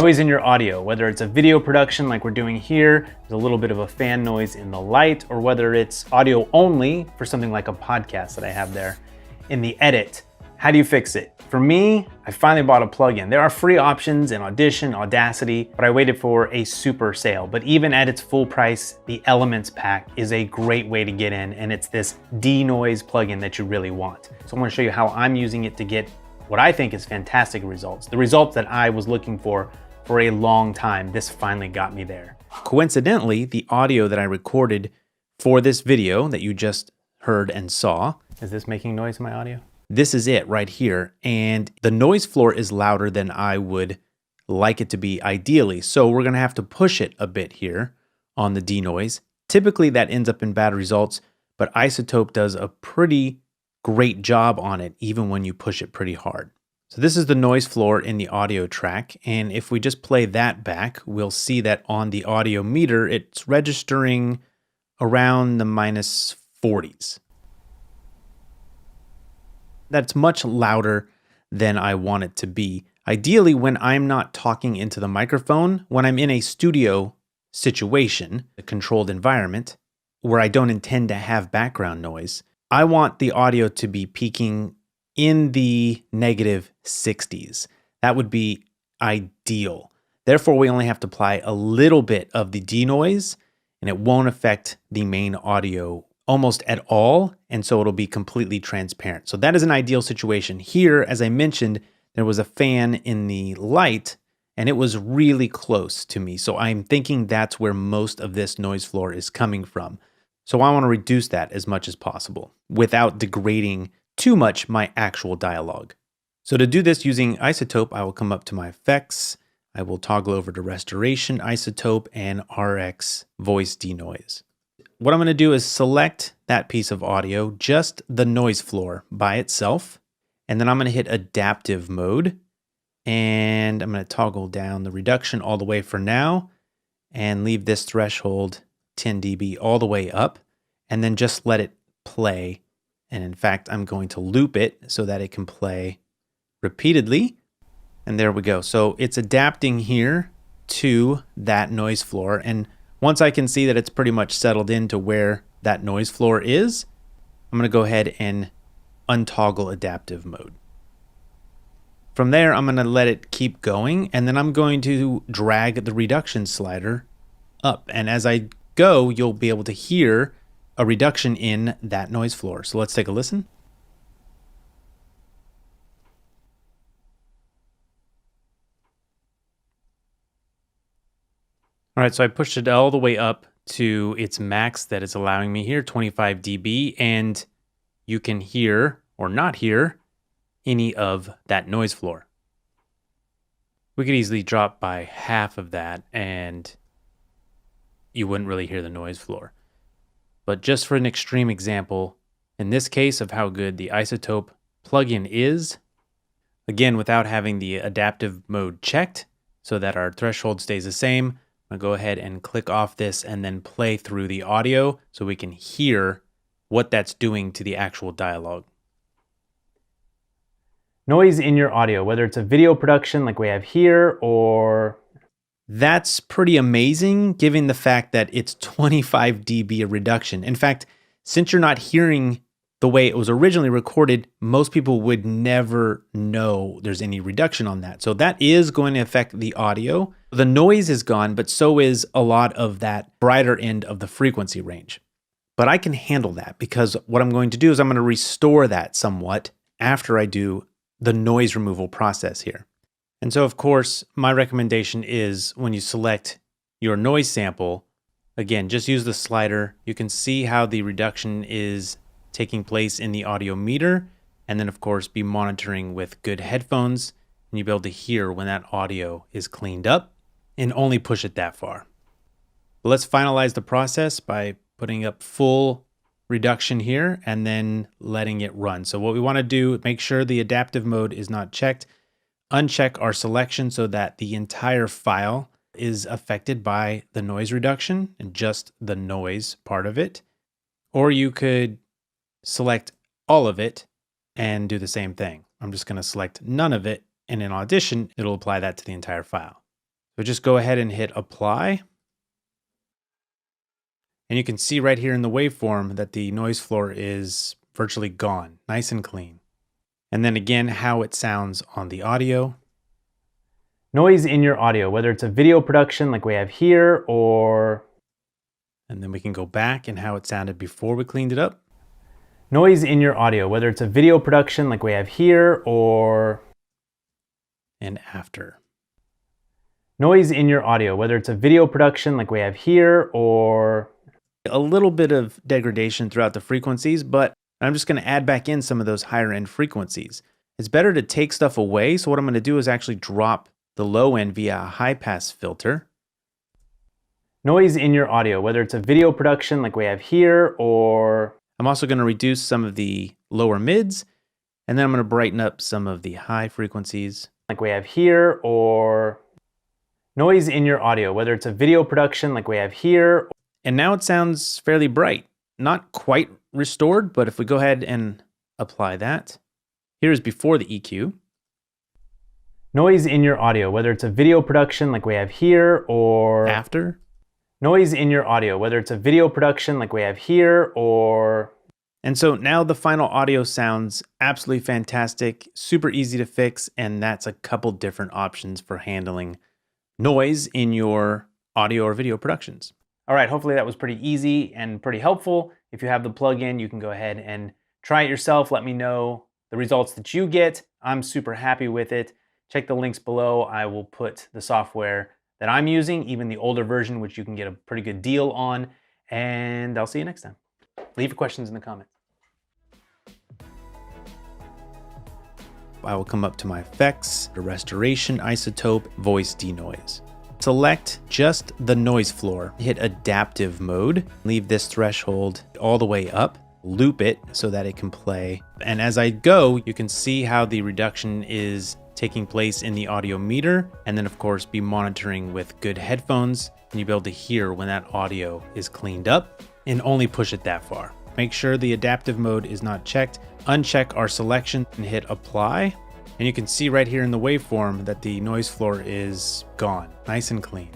Noise in your audio, whether it's a video production like we're doing here, there's a little bit of a fan noise in the light, or whether it's audio only for something like a podcast that I have there. In the edit, how do you fix it? For me, I finally bought a plugin. There are free options in Audition, Audacity, but I waited for a super sale. But even at its full price, the Elements pack is a great way to get in, and it's this DeNoise plugin that you really want. So I'm gonna show you how I'm using it to get what I think is fantastic results. The results that I was looking for a long time. This finally got me there. Coincidentally, the audio that I recorded for this video that you just heard and saw, is this making noise in my audio? This is it right here. And the noise floor is louder than I would like it to be ideally. So we're gonna have to push it a bit here on the DeNoise. Typically that ends up in bad results, but iZotope does a pretty great job on it, even when you push it pretty hard. So this is the noise floor in the audio track. And if we just play that back, we'll see that on the audio meter, it's registering around the -40s. That's much louder than I want it to be. Ideally, when I'm not talking into the microphone, when I'm in a studio situation, a controlled environment, where I don't intend to have background noise, I want the audio to be peaking in the -60s. That would be ideal. Therefore, we only have to apply a little bit of the DeNoise, and it won't affect the main audio almost at all, and so it'll be completely transparent. So that is an ideal situation. Here, as I mentioned, there was a fan in the light, and it was really close to me. So I'm thinking that's where most of this noise floor is coming from. So I want to reduce that as much as possible without degrading too much my actual dialogue. So to do this using iZotope, I will come up to my effects. I will toggle over to Restoration, iZotope, and RX Voice DeNoise. What I'm going to do is select that piece of audio, just the noise floor by itself. And then I'm going to hit adaptive mode. And I'm going to toggle down the reduction all the way for now and leave this threshold 10 dB all the way up, and then just let it play. And in fact, I'm going to loop it so that it can play repeatedly. And there we go. So it's adapting here to that noise floor. And once I can see that it's pretty much settled into where that noise floor is, I'm going to go ahead and untoggle adaptive mode. From there, I'm going to let it keep going, and then I'm going to drag the reduction slider up. And as I go, you'll be able to hear a reduction in that noise floor. So let's take a listen. All right, so I pushed it all the way up to its max that it's allowing me here, 25 dB, and you can hear or not hear any of that noise floor. We could easily drop by half of that and you wouldn't really hear the noise floor. But just for an extreme example, in this case of how good the iZotope plugin is, again, without having the adaptive mode checked so that our threshold stays the same, I'm gonna go ahead and click off this and then play through the audio so we can hear what that's doing to the actual dialogue. Noise in your audio, whether it's a video production like we have here, or that's pretty amazing given the fact that it's 25 dB a reduction. In fact, since you're not hearing the way it was originally recorded, most people would never know there's any reduction on that. So that is going to affect the audio. The noise is gone, but so is a lot of that brighter end of the frequency range. But I can handle that because what I'm going to do is I'm going to restore that somewhat after I do the noise removal process here. And so, of course, my recommendation is when you select your noise sample, again, just use the slider. You can see how the reduction is taking place in the audio meter. And then, of course, be monitoring with good headphones. And you'll be able to hear when that audio is cleaned up and only push it that far. But let's finalize the process by putting up full reduction here and then letting it run. So what we want to do, make sure the adaptive mode is not checked. Uncheck our selection so that the entire file is affected by the noise reduction and just the noise part of it. Or you could select all of it and do the same thing. I'm just going to select none of it, and in Audition, it'll apply that to the entire file. So just go ahead and hit apply. And you can see right here in the waveform that the noise floor is virtually gone, nice and clean. And then again, how it sounds on the audio. Noise in your audio, whether it's a video production like we have here, and then we can go back and how it sounded before we cleaned it up. Noise in your audio, whether it's a video production like we have here and after. Noise in your audio, whether it's a video production like we have here a little bit of degradation throughout the frequencies, but I'm just going to add back in some of those higher end frequencies. It's better to take stuff away. So what I'm going to do is actually drop the low end via a high pass filter. Noise in your audio, whether it's a video production like we have here I'm also going to reduce some of the lower mids, and then I'm going to brighten up some of the high frequencies like we have here noise in your audio, whether it's a video production like we have here. And now it sounds fairly bright. Not quite restored, but if we go ahead and apply that, here is before the EQ. Noise in your audio, whether it's a video production like we have here after. Noise in your audio, whether it's a video production like we have here And so now the final audio sounds absolutely fantastic, super easy to fix, and that's a couple different options for handling noise in your audio or video productions. All right, hopefully that was pretty easy and pretty helpful. If you have the plugin, you can go ahead and try it yourself. Let me know the results that you get. I'm super happy with it. Check the links below. I will put the software that I'm using, even the older version, which you can get a pretty good deal on. And I'll see you next time. Leave your questions in the comments. I will come up to my effects, the restoration, iZotope, voice denoise. Select just the noise floor, hit adaptive mode, leave this threshold all the way up, loop it so that it can play. And as I go, you can see how the reduction is taking place in the audio meter, and then of course be monitoring with good headphones, and you'll be able to hear when that audio is cleaned up and only push it that far. Make sure the adaptive mode is not checked. Uncheck our selection and hit apply. And you can see right here in the waveform that the noise floor is gone, nice and clean.